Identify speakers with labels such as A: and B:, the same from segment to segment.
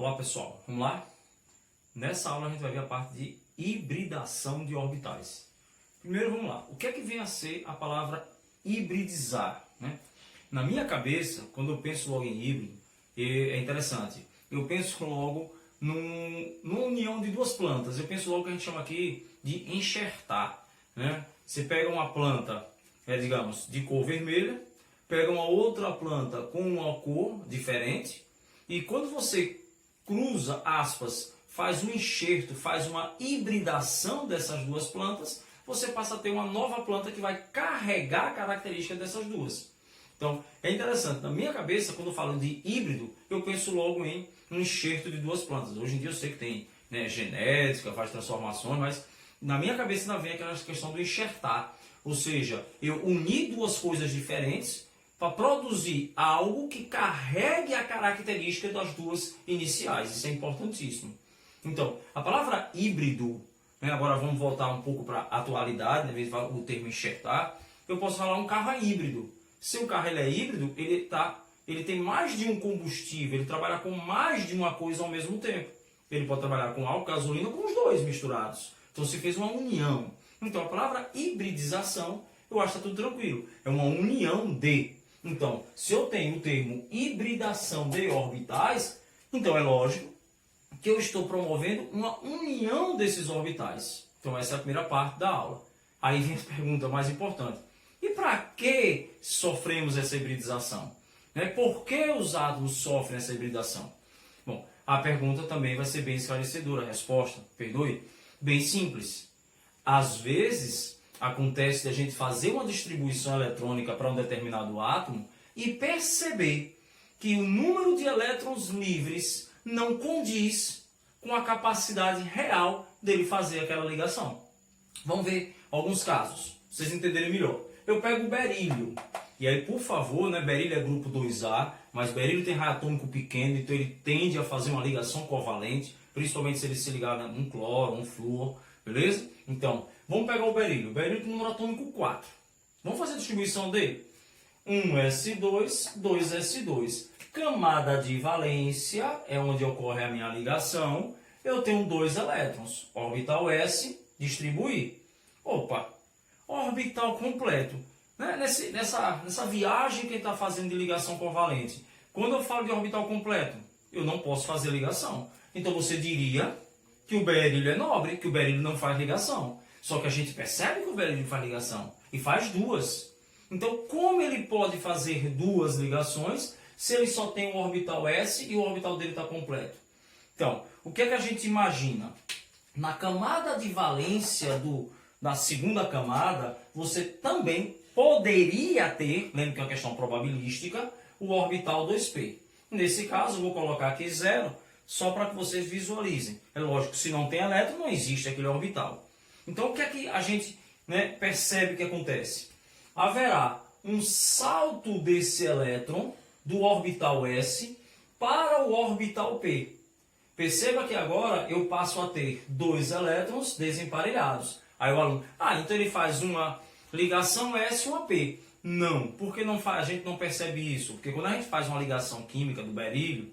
A: Olá pessoal, vamos lá? Nessa aula a gente vai ver a parte de hibridação de orbitais. Primeiro vamos lá, o que é que vem a ser a palavra hibridizar? Né? Na minha cabeça, quando eu penso logo em híbrido, é interessante, eu penso logo numa união de duas plantas, eu penso logo que a gente chama aqui de enxertar. Né? Você pega uma planta, digamos, de cor vermelha, pega uma outra planta com uma cor diferente, e quando você cruza aspas, faz um enxerto, faz uma hibridação dessas duas plantas, você passa a ter uma nova planta que vai carregar a característica dessas duas. Então, é interessante, na minha cabeça, quando eu falo de híbrido, eu penso logo em um enxerto de duas plantas. Hoje em dia eu sei que tem genética, faz transformações, mas na minha cabeça ainda vem aquela questão do enxertar. Ou seja, eu unir duas coisas diferentes para produzir algo que carregue a característica das duas iniciais. Isso é importantíssimo. Então, a palavra híbrido, agora vamos voltar um pouco para a atualidade, em vez de o termo enxertar, eu posso falar um carro é híbrido. Se o carro é híbrido, ele tem mais de um combustível, ele trabalha com mais de uma coisa ao mesmo tempo. Ele pode trabalhar com álcool, gasolina, com os dois misturados. Então, se fez uma união. Então, a palavra hibridização, eu acho que está tudo tranquilo. É uma união de. Então, se eu tenho o termo hibridação de orbitais, então é lógico que eu estou promovendo uma união desses orbitais. Então, essa é a primeira parte da aula. Aí vem a pergunta mais importante. E para que sofremos essa hibridização? Por que os átomos sofrem essa hibridação? Bom, a pergunta também vai ser bem esclarecedora. A resposta, perdoe, bem simples. Às vezes, acontece de a gente fazer uma distribuição eletrônica para um determinado átomo e perceber que o número de elétrons livres não condiz com a capacidade real dele fazer aquela ligação. Vamos ver alguns casos, para vocês entenderem melhor. Eu pego o berílio, e aí, por favor, berílio é grupo 2A, mas berílio tem raio atômico pequeno, então ele tende a fazer uma ligação covalente, principalmente se ele se ligar num cloro, um flúor, beleza? Então, vamos pegar o berílio. O berílio tem número atômico 4. Vamos fazer a distribuição dele? 1s2, 2s2. Camada de valência é onde ocorre a minha ligação. Eu tenho 2 elétrons. Orbital S, distribuir. Opa, orbital completo. Nessa viagem que ele está fazendo de ligação covalente, quando eu falo de orbital completo, eu não posso fazer ligação. Então você diria que o berílio é nobre, que o berílio não faz ligação. Só que a gente percebe que o berílio faz ligação e faz duas. Então, como ele pode fazer duas ligações se ele só tem o orbital S e o orbital dele está completo? Então, o que é que a gente imagina? Na camada de valência da segunda camada, você também poderia ter, lembra que é uma questão probabilística, o orbital 2p. Nesse caso, eu vou colocar aqui 0, só para que vocês visualizem. É lógico, se não tem elétron, não existe aquele orbital. Então, o que é que a gente percebe que acontece? Haverá um salto desse elétron do orbital S para o orbital P. Perceba que agora eu passo a ter 2 elétrons desemparelhados. Aí o aluno, então ele faz uma ligação S e uma P. Não, porque a gente não percebe isso? Porque quando a gente faz uma ligação química do berílio,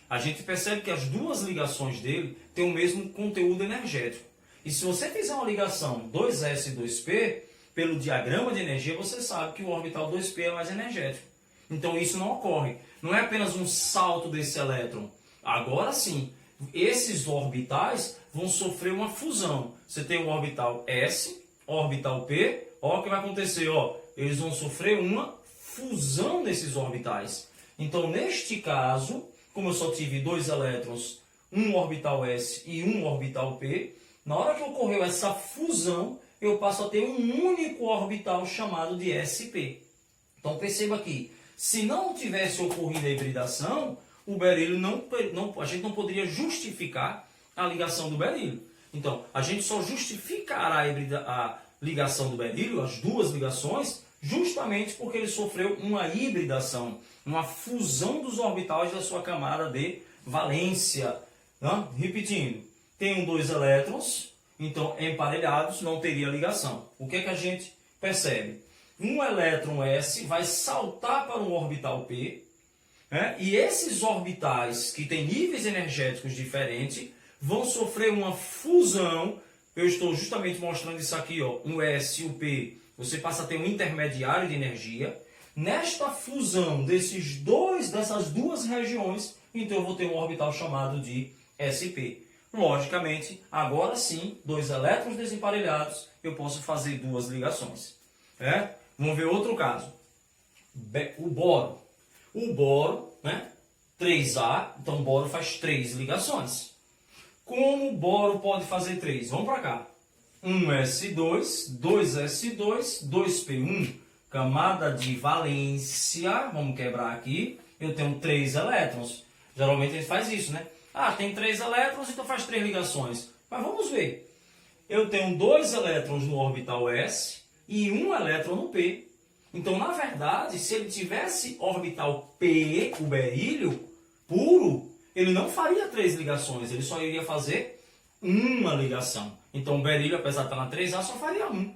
A: a gente percebe que as duas ligações dele têm o mesmo conteúdo energético. E se você fizer uma ligação 2s e 2p, pelo diagrama de energia, você sabe que o orbital 2p é mais energético. Então isso não ocorre. Não é apenas um salto desse elétron. Agora sim, esses orbitais vão sofrer uma fusão. Você tem o orbital S, orbital P, olha o que vai acontecer. Eles vão sofrer uma fusão desses orbitais. Então neste caso, como eu só tive 2 elétrons, um orbital S e um orbital P, na hora que ocorreu essa fusão, eu passo a ter um único orbital chamado de sp. Então perceba aqui, se não tivesse ocorrido a hibridação, o berílio a gente não poderia justificar a ligação do berílio. Então, a gente só justificará a ligação do berílio, as duas ligações, justamente porque ele sofreu uma hibridação, uma fusão dos orbitais da sua camada de valência. Repetindo, tem 2 elétrons, então emparelhados, não teria ligação. O que é que a gente percebe? Um elétron S vai saltar para um orbital P né? E esses orbitais que têm níveis energéticos diferentes vão sofrer uma fusão. Eu estou justamente mostrando isso aqui, ó, um S e o P. Você passa a ter um intermediário de energia. Nesta fusão dessas duas regiões, então eu vou ter um orbital chamado de SP. Logicamente, agora sim, dois elétrons desemparelhados, eu posso fazer duas ligações. Vamos ver outro caso. O boro. O boro, né? 3A, então o boro faz 3 ligações. Como o boro pode fazer 3? Vamos para cá. 1s2, 2s2, 2p1. Camada de valência, vamos quebrar aqui. Eu tenho 3 elétrons. Geralmente ele faz isso, né? Ah, tem 3 elétrons, então faz 3 ligações. Mas vamos ver. Eu tenho 2 elétrons no orbital S e 1 elétron no P. Então, na verdade, se ele tivesse orbital P, o berílio, puro, ele não faria 3 ligações, ele só iria fazer uma ligação. Então, o berílio, apesar de estar na 3A, só faria 1.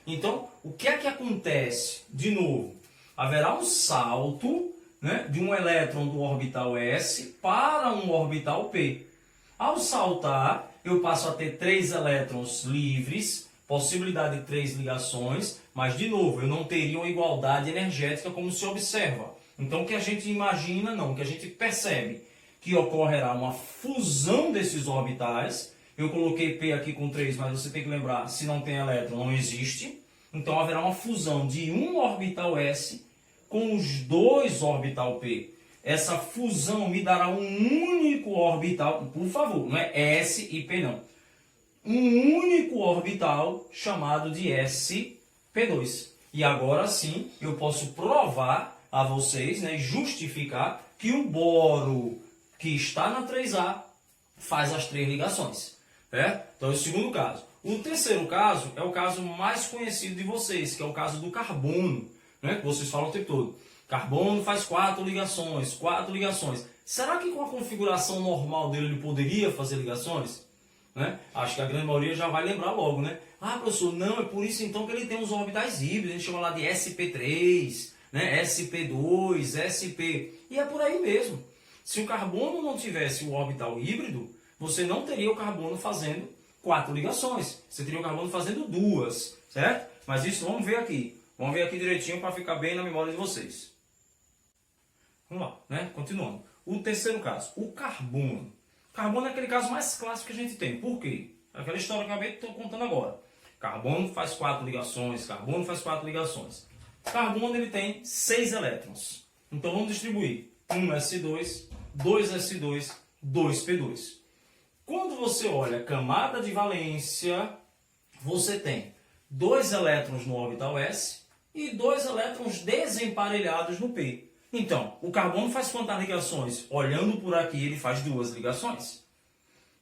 A: Então, o que é que acontece? De novo, haverá um salto, né, de um elétron do orbital S para um orbital P. Ao saltar, eu passo a ter 3 elétrons livres, possibilidade de 3 ligações, mas, de novo, eu não teria uma igualdade energética como se observa. Então, o que a gente imagina, não, o que a gente percebe, que ocorrerá uma fusão desses orbitais. Eu coloquei P aqui com 3, mas você tem que lembrar, se não tem elétron, não existe. Então, haverá uma fusão de um orbital S com os 2 orbital P. Essa fusão me dará um único orbital, por favor, não é S e P não. Um único orbital chamado de sp2. E agora sim, eu posso provar a vocês, né, justificar que o boro que está na 3A faz as 3 ligações. Então, esse é o segundo caso. O terceiro caso é o caso mais conhecido de vocês, que é o caso do carbono, né, que vocês falam o tempo todo. Carbono faz 4 ligações, 4 ligações. Será que com a configuração normal dele ele poderia fazer ligações? Né? Acho que a grande maioria já vai lembrar logo, né? Ah, professor, não, é por isso então que ele tem os orbitais híbridos, a gente chama lá de sp3, né? sp2, sp, e é por aí mesmo. Se o carbono não tivesse o orbital híbrido, você não teria o carbono fazendo 4 ligações, você teria o carbono fazendo 2, certo? Mas isso vamos ver aqui direitinho para ficar bem na memória de vocês. Vamos lá, né? Continuando. O terceiro caso, o carbono. Carbono é aquele caso mais clássico que a gente tem. Por quê? Aquela história que eu acabei de estar contando agora. Carbono faz 4 ligações, carbono faz 4 ligações. Carbono ele tem 6 elétrons. Então vamos distribuir 1s2, 2s2, 2p2. Quando você olha a camada de valência, você tem 2 elétrons no orbital S e 2 elétrons desemparelhados no P. Então, o carbono faz quantas ligações? Olhando por aqui, ele faz 2 ligações.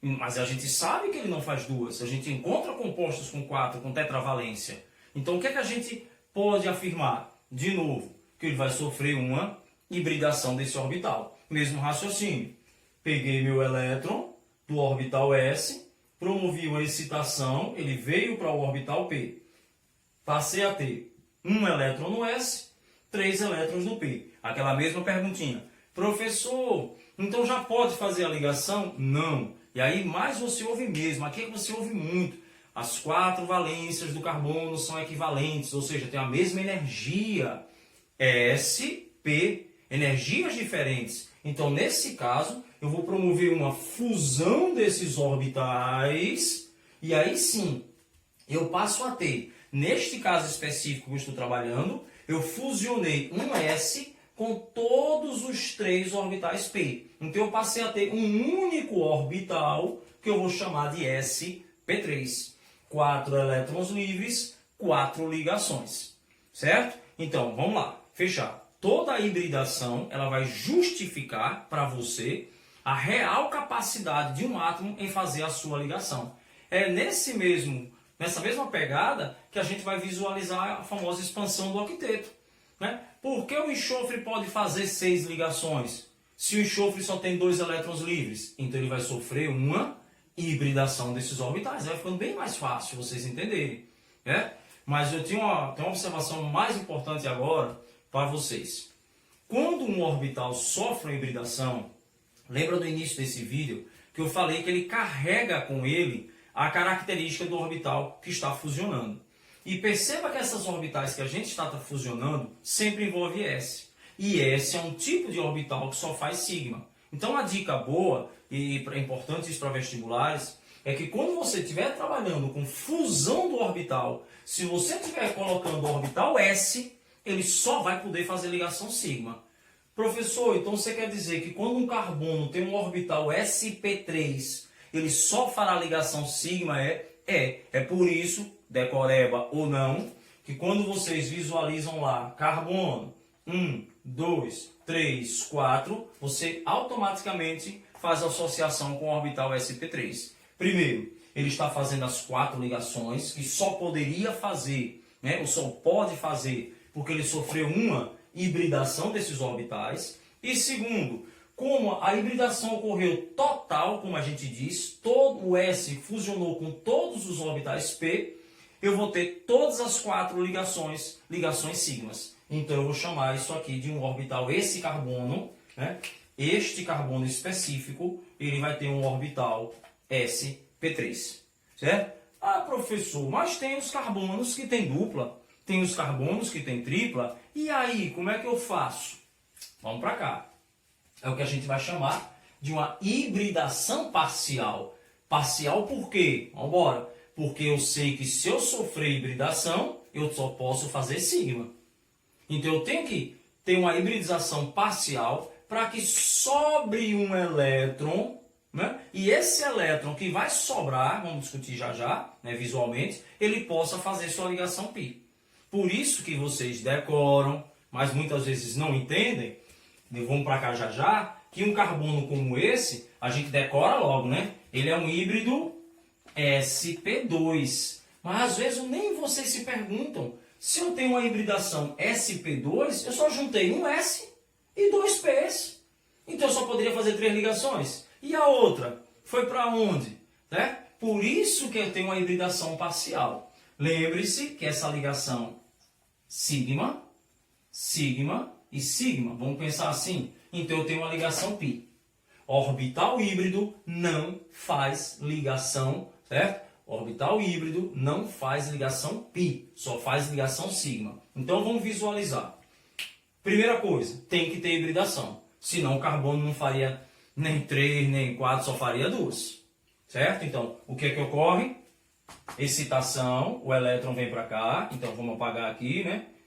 A: Mas a gente sabe que ele não faz 2. A gente encontra compostos com 4, com tetravalência. Então, o que é que a gente pode afirmar? De novo, que ele vai sofrer uma hibridação desse orbital. Mesmo raciocínio. Peguei meu elétron do orbital S, promovi uma excitação, ele veio para o orbital P. Passei a ter 1 elétron no S, 3 elétrons no P. Aquela mesma perguntinha. Professor, então já pode fazer a ligação? Não. E aí mais você ouve mesmo. Aqui é que você ouve muito. As 4 valências do carbono são equivalentes, ou seja, tem a mesma energia. S, P, energias diferentes. Então, nesse caso, eu vou promover uma fusão desses orbitais. E aí sim, eu passo a ter, neste caso específico que eu estou trabalhando, eu fusionei um S com todos os 3 orbitais P. Então, eu passei a ter um único orbital que eu vou chamar de sp3. 4 elétrons livres, 4 ligações. Certo? Então, vamos lá. Fechar. Toda a hibridação ela vai justificar para você a real capacidade de um átomo em fazer a sua ligação. É nessa mesma pegada que a gente vai visualizar a famosa expansão do octeto. Né? Por que o enxofre pode fazer 6 ligações? Se o enxofre só tem 2 elétrons livres, então ele vai sofrer uma hibridação desses orbitais. Vai ficando bem mais fácil vocês entenderem. Né? Mas eu tenho uma observação mais importante agora para vocês. quando um orbital sofre uma hibridação, lembra do início desse vídeo que eu falei que ele carrega com ele a característica do orbital que está fusionando. E perceba que essas orbitais que a gente está fusionando sempre envolve S. E S é um tipo de orbital que só faz sigma. Então a dica boa, e importante isso para vestibulares, é que quando você estiver trabalhando com fusão do orbital, se você estiver colocando o orbital S, ele só vai poder fazer ligação sigma. Professor, então você quer dizer que quando um carbono tem um orbital sp3, ele só fará ligação sigma? É por isso, decoreba ou não, que quando vocês visualizam lá carbono 1, 2, 3, 4, você automaticamente faz associação com o orbital sp3. Primeiro, ele está fazendo as 4 ligações que só poderia fazer, ou só pode fazer, porque ele sofreu uma hibridação desses orbitais. E segundo, como a hibridação ocorreu total, como a gente diz, todo o S fusionou com todos os orbitais P, eu vou ter todas as 4 ligações sigmas. Então eu vou chamar isso aqui de um orbital, esse carbono, este carbono específico, ele vai ter um orbital sp3, certo? Ah, professor, mas tem os carbonos que tem dupla, tem os carbonos que tem tripla, e aí, como é que eu faço? Vamos para cá. É o que a gente vai chamar de uma hibridação parcial. Parcial por quê? Vamos embora. Porque eu sei que se eu sofrer hibridação, eu só posso fazer sigma. Então eu tenho que ter uma hibridização parcial para que sobre um elétron, e esse elétron que vai sobrar, vamos discutir já, visualmente, ele possa fazer sua ligação π. Por isso que vocês decoram, mas muitas vezes não entendem, vamos para cá já, que um carbono como esse, a gente decora logo, Ele é um híbrido sp2. Mas às vezes nem vocês se perguntam, se eu tenho uma hibridação sp2, eu só juntei um S e 2 Ps. Então eu só poderia fazer 3 ligações. E a outra? Foi para onde? Por isso que eu tenho uma hibridação parcial. Lembre-se que essa ligação sigma, sigma e sigma, vamos pensar assim, então eu tenho uma ligação π. Orbital híbrido não faz ligação, certo? Orbital híbrido não faz ligação π, só faz ligação sigma. Então vamos visualizar. Primeira coisa, tem que ter hibridação, senão o carbono não faria nem 3, nem 4, só faria 2, certo? Então, o que é que ocorre? Excitação, o elétron vem para cá, então vamos apagar aqui,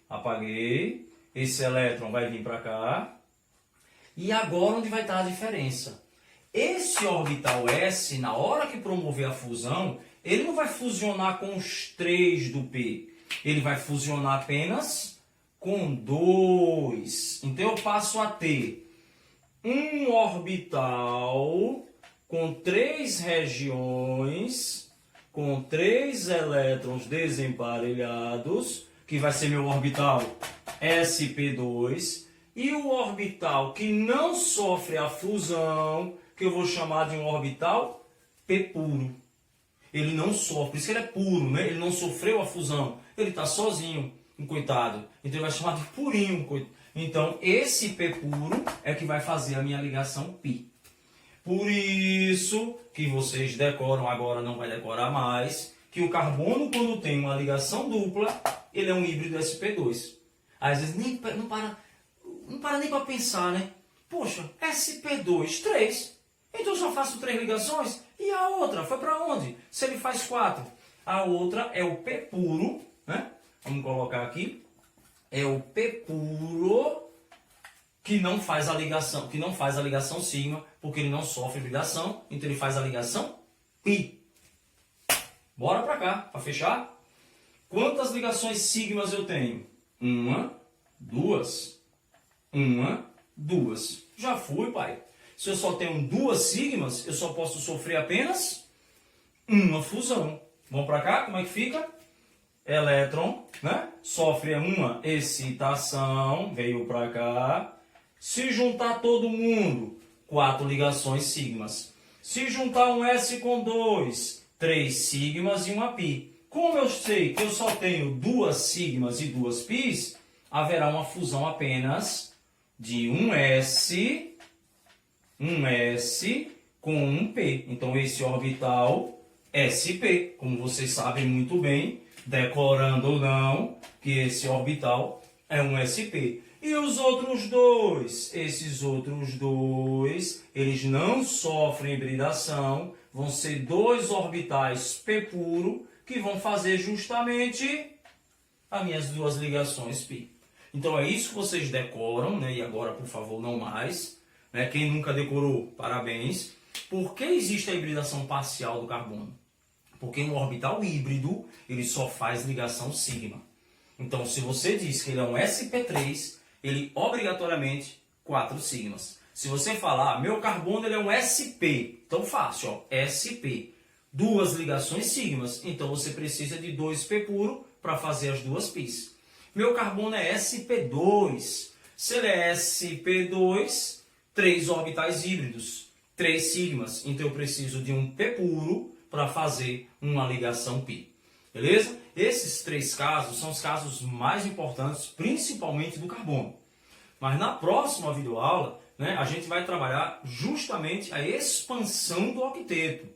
A: Apaguei, esse elétron vai vir para cá. E agora onde vai estar a diferença? Esse orbital S, na hora que promover a fusão, ele não vai fusionar com os 3 do P, ele vai fusionar apenas com 2. Então eu passo a ter um orbital com 3 regiões, com 3 elétrons desemparelhados, que vai ser meu orbital sp2, e o orbital que não sofre a fusão, que eu vou chamar de um orbital p puro. Ele não sofre, por isso que ele é puro, Ele não sofreu a fusão, ele está sozinho, coitado. Então ele vai chamar de purinho. Então esse p puro é que vai fazer a minha ligação π. Por isso que vocês decoram, agora não vai decorar mais, que o carbono, quando tem uma ligação dupla, ele é um híbrido sp2. Às vezes não para nem para pensar, Poxa, sp2, 3. Então eu só faço 3 ligações. E a outra foi para onde? Se ele faz 4. A outra é o p puro, Vamos colocar aqui. É o p puro que não faz a ligação sigma, porque ele não sofre hibridação, então ele faz a ligação π. Bora para cá, para fechar. Quantas ligações sigmas eu tenho? 1, 2. 1, 2. Já fui, pai. Se eu só tenho 2 sigmas, eu só posso sofrer apenas uma fusão. Vamos para cá, como é que fica? Elétron, sofre uma excitação, veio para cá. Se juntar todo mundo, 4 ligações sigmas. Se juntar um S com 2, 3 sigmas e uma π. Como eu sei que eu só tenho 2 sigmas e 2 πs, haverá uma fusão apenas de um S com um P. Então, esse orbital SP, como vocês sabem muito bem, decorando ou não, que esse orbital é um SP. E os outros dois? Esses outros dois, eles não sofrem hibridação, vão ser dois orbitais P puro, que vão fazer justamente as minhas duas ligações π. Então é isso que vocês decoram, né? E agora, por favor, não mais. Né? Quem nunca decorou, parabéns. Por que existe a hibridação parcial do carbono? Porque no orbital híbrido, ele só faz ligação sigma. Então, se você diz que ele é um sp3, ele obrigatoriamente 4 sigmas. Se você falar, meu carbono ele é um sp, tão fácil, ó, sp, duas ligações sigmas, então você precisa de 2p puro para fazer as duas π's. Meu carbono é sp2, se ele é sp2, 3 orbitais híbridos, 3 sigmas, então eu preciso de um p puro para fazer uma ligação π. Beleza? Esses 3 casos são os casos mais importantes, principalmente do carbono. Mas na próxima videoaula, né, a gente vai trabalhar justamente a expansão do octeto.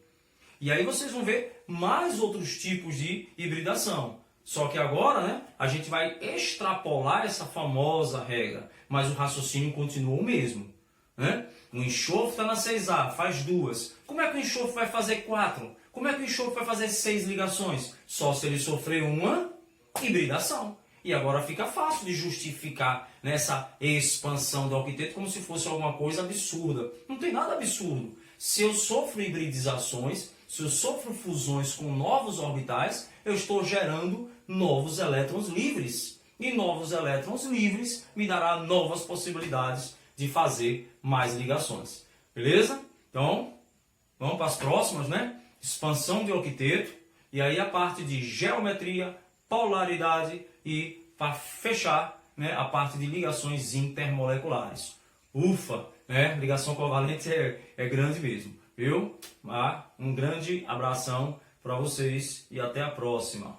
A: E aí vocês vão ver mais outros tipos de hibridação. Só que agora, né, a gente vai extrapolar essa famosa regra, mas o raciocínio continua o mesmo. Né? O enxofre está na 6A, faz 2. Como é que o enxofre vai fazer 4? Como é que o enxofre vai fazer 6 ligações? Só se ele sofrer uma hibridação. E agora fica fácil de justificar nessa expansão do octeto como se fosse alguma coisa absurda. Não tem nada absurdo. Se eu sofro hibridizações, se eu sofro fusões com novos orbitais, eu estou gerando novos elétrons livres. E novos elétrons livres me dará novas possibilidades de fazer mais ligações. Beleza? Então, vamos para as próximas, né? Expansão de octeto, e aí a parte de geometria, polaridade e, para fechar, né, a parte de ligações intermoleculares. Ufa, né? Ligação covalente é grande mesmo, viu? Um grande abração para vocês e até a próxima.